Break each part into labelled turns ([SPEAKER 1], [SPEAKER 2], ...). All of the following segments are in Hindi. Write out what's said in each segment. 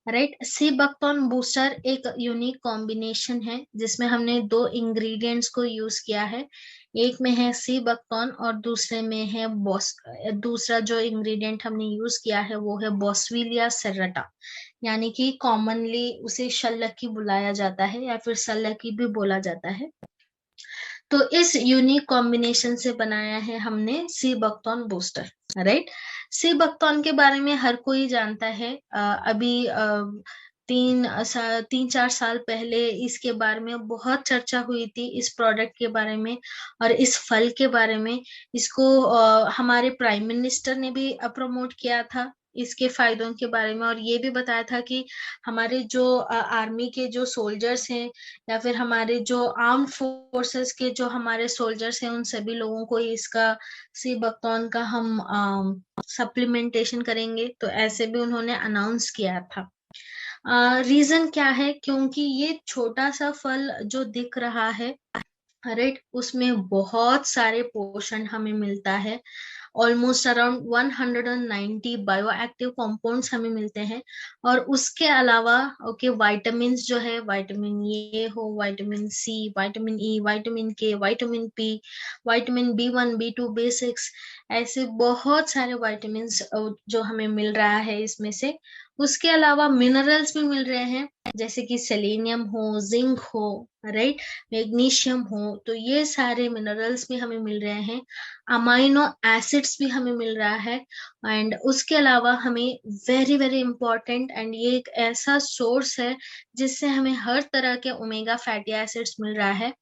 [SPEAKER 1] राइट। सी बकथॉर्न बूस्टर एक यूनिक कॉम्बिनेशन है जिसमें हमने दो इंग्रेडिएंट्स को यूज किया है। एक में है सी बकथॉर्न और दूसरे में है दूसरा जो इंग्रेडिएंट हमने यूज किया है वो है बॉसविलिया सेरेटा, यानी कि कॉमनली उसे शल्लकी बुलाया जाता है या फिर सल्लकी भी बोला जाता है। तो इस यूनिक कॉम्बिनेशन से बनाया है हमने sea buckthorn booster. Right. Sea buckthorn के बारे में हर कोई जानता है। अभी 3-4 साल पहले इसके बारे में बहुत चर्चा हुई थी, इस प्रोडक्ट के बारे में और इस फल के बारे में। इसको हमारे प्राइम मिनिस्टर ने भी प्रमोट किया था इसके फायदों के बारे में, और ये भी बताया था कि हमारे जो आर्मी के जो सोल्जर्स हैं या फिर हमारे जो आर्म फोर्सेस के जो हमारे सोल्जर्स हैं उन सभी लोगों को इसका सी बकथॉर्न का हम सप्लीमेंटेशन करेंगे, तो ऐसे भी उन्होंने अनाउंस किया था। रीजन क्या है? क्योंकि ये छोटा सा फल जो दिख रहा है, राइट, उसमें बहुत सारे पोषण हमें मिलता है। Almost around 190 bio active compounds हमें मिलते हैं। और उसके अलावा वाइटामिन जो है, विटामिन ए हो, vitamin C, vitamin E, vitamin K, vitamin P, vitamin B1, B2, B6, ऐसे बहुत सारे विटामिन जो हमें मिल रहा है इसमें से। उसके अलावा मिनरल्स भी मिल रहे हैं, जैसे कि सेलेनियम हो, जिंक हो, राइट, मैग्नीशियम हो, तो ये सारे मिनरल्स भी हमें मिल रहे हैं। अमाइनो एसिड्स भी हमें मिल रहा है। एंड उसके अलावा हमें वेरी वेरी इंपॉर्टेंट, एंड ये एक ऐसा सोर्स है जिससे हमें हर तरह के ओमेगा फैटी एसिड्स मिल रहा है,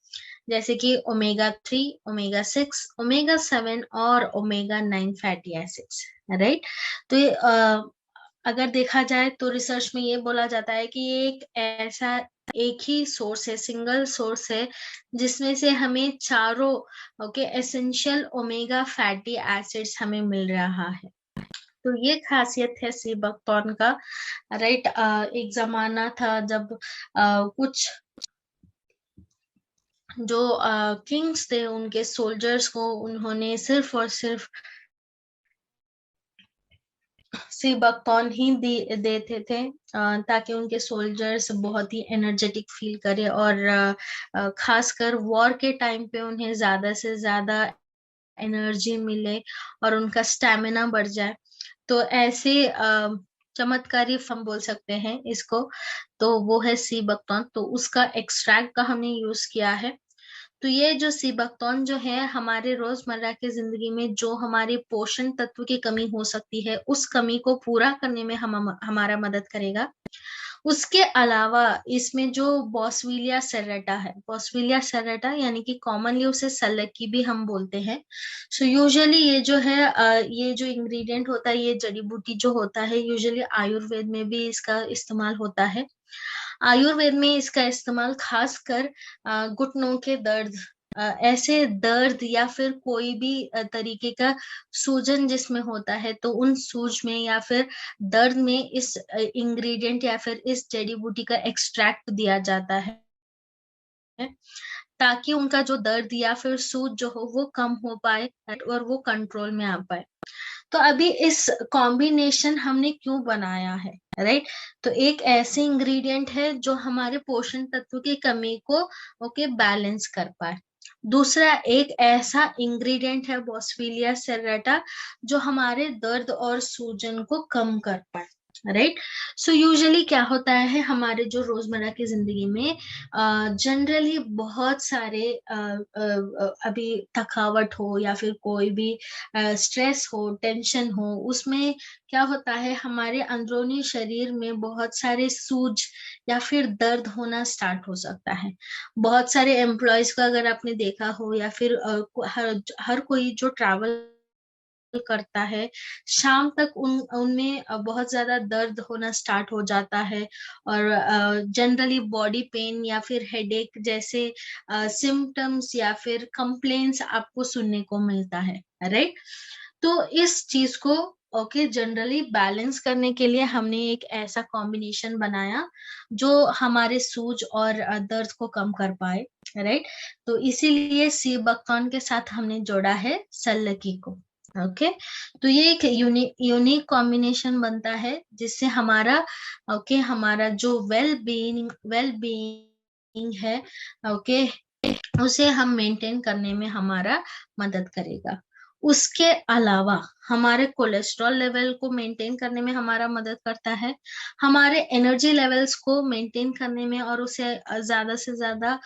[SPEAKER 1] जैसे कि ओमेगा 3, ओमेगा 6, ओमेगा 7 और ओमेगा 9 फैटी एसिड्स। राइट। तो ये अगर देखा जाए तो रिसर्च में ये बोला जाता है कि ये एक ही सोर्स है, सिंगल सोर्स है, जिसमें से हमें चारों एसेंशियल ओमेगा फैटी एसिड्स हमें मिल रहा है। तो ये खासियत है सी बकथॉर्न का। राइट। एक जमाना था जब कुछ जो किंग्स थे, उनके सोल्जर्स को उन्होंने सिर्फ और सिर्फ सी बकथॉर्न ही देते थे, ताकि उनके सोल्जर्स बहुत ही एनर्जेटिक फील करे और खासकर वॉर के टाइम पे उन्हें ज्यादा से ज्यादा एनर्जी मिले और उनका स्टैमिना बढ़ जाए। तो ऐसे चमत्कारी हम बोल सकते हैं इसको। तो वो है सी बकथॉर्न, तो उसका एक्सट्रैक्ट का हमने यूज किया है। तो ये जो सी बकथॉर्न जो है हमारे रोजमर्रा की जिंदगी में जो हमारे पोषण तत्व की कमी हो सकती है, उस कमी को पूरा करने में हमारा मदद करेगा। उसके अलावा इसमें जो बॉसविलिया सेरेटा है, बॉसविलिया सेरेटा यानी कि कॉमनली उसे सल्लकी भी हम बोलते हैं। सो यूजुअली ये जो है ये जो इंग्रेडिएंट होता है, ये जड़ी बूटी जो होता है, यूजुअली आयुर्वेद में भी इसका इस्तेमाल होता है। आयुर्वेद में इसका इस्तेमाल खासकर घुटनों के दर्द, ऐसे दर्द या फिर कोई भी तरीके का सूजन जिसमें होता है, तो उन सूज में या फिर दर्द में इस इंग्रेडिएंट या फिर इस जड़ी बूटी का एक्सट्रैक्ट दिया जाता है, ताकि उनका जो दर्द या फिर सूज जो हो वो कम हो पाए और वो कंट्रोल में आ पाए। तो अभी इस कॉम्बिनेशन हमने क्यों बनाया है? राइट। तो एक ऐसे इंग्रेडिएंट है जो हमारे पोषण तत्व की कमी को बैलेंस कर पाए। दूसरा एक ऐसा इंग्रेडिएंट है बॉसविलिया सेरेटा जो हमारे दर्द और सूजन को कम कर पाए। राइट। सो यूजुअली क्या होता है हमारे जो रोजमर्रा की जिंदगी में, जनरली बहुत सारे अभी थकावट हो या फिर कोई भी स्ट्रेस हो, टेंशन हो, उसमें क्या होता है हमारे अंदरूनी शरीर में बहुत सारे सूज या फिर दर्द होना स्टार्ट हो सकता है। बहुत सारे एम्प्लॉयज को अगर आपने देखा हो या फिर हर कोई जो ट्रैवल करता है, शाम तक उनमें बहुत ज्यादा दर्द होना स्टार्ट हो जाता है, और जनरली बॉडी पेन या फिर हेडेक जैसे सिम्टम्स या फिर कंप्लेन्स आपको सुनने को मिलता है। राइट। तो इस चीज को जनरली बैलेंस करने के लिए हमने एक ऐसा कॉम्बिनेशन बनाया जो हमारे सूज और दर्द को कम कर पाए। राइट। तो इसीलिए सी बकथॉर्न के साथ हमने जोड़ा है सल्लकी को। ओके, तो ये एक यूनिक कॉम्बिनेशन बनता है जिससे हमारा हमारा जो वेल बीइंग है, ओके, उसे हम मेंटेन करने में हमारा मदद करेगा। उसके अलावा हमारे कोलेस्ट्रॉल लेवल को मेंटेन करने में हमारा मदद करता है, हमारे एनर्जी लेवल्स को मेंटेन करने में और उसे ज्यादा से ज्यादा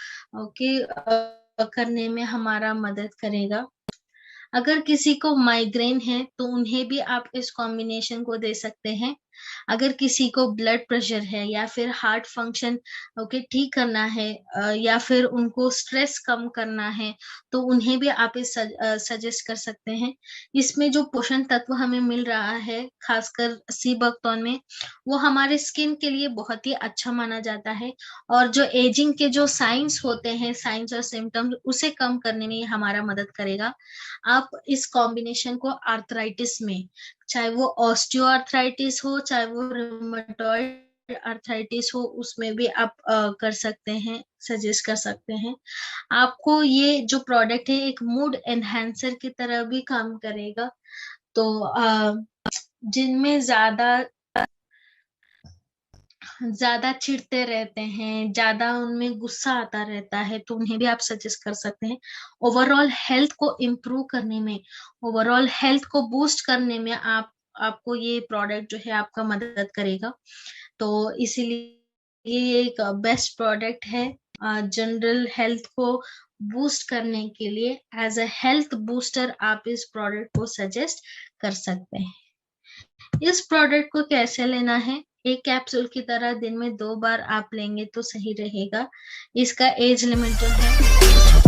[SPEAKER 1] करने में हमारा मदद करेगा। अगर किसी को माइग्रेन है तो उन्हें भी आप इस कॉम्बिनेशन को दे सकते हैं। अगर किसी को ब्लड प्रेशर है या फिर हार्ट फंक्शन ठीक करना है, या फिर उनको स्ट्रेस कम करना है, तो उन्हें भी आप इस सजेस्ट कर सकते हैं। इसमें जो पोषण तत्व हमें मिल रहा है खासकर सी बकथॉर्न में, वो हमारे स्किन के लिए बहुत ही अच्छा माना जाता है, और जो एजिंग के जो साइंस होते हैं, साइंस और सिम्टम्स, उसे कम करने में ये हमारा मदद करेगा। आप इस कॉम्बिनेशन को आर्थराइटिस में, चाहे वो ऑस्टियो आर्थराइटिस हो, चाहे वो रूमेटॉइड आर्थराइटिस हो, उसमें भी आप कर सकते हैं, सजेस्ट कर सकते हैं। आपको ये जो प्रोडक्ट है एक मूड एनहांसर की तरह भी काम करेगा। तो जिनमें ज्यादा चिढ़ते रहते हैं, ज्यादा उनमें गुस्सा आता रहता है, तो उन्हें भी आप सजेस्ट कर सकते हैं। ओवरऑल हेल्थ को इम्प्रूव करने में, ओवरऑल हेल्थ को बूस्ट करने में आपको ये प्रोडक्ट जो है आपका मदद करेगा। तो इसीलिए ये एक बेस्ट प्रोडक्ट है जनरल हेल्थ को बूस्ट करने के लिए। एज अ हेल्थ बूस्टर आप इस प्रोडक्ट को सजेस्ट कर सकते हैं। इस प्रोडक्ट को कैसे लेना है? एक कैप्सूल की तरह दिन में 2 बार आप लेंगे तो सही रहेगा। इसका एज लिमिट जो है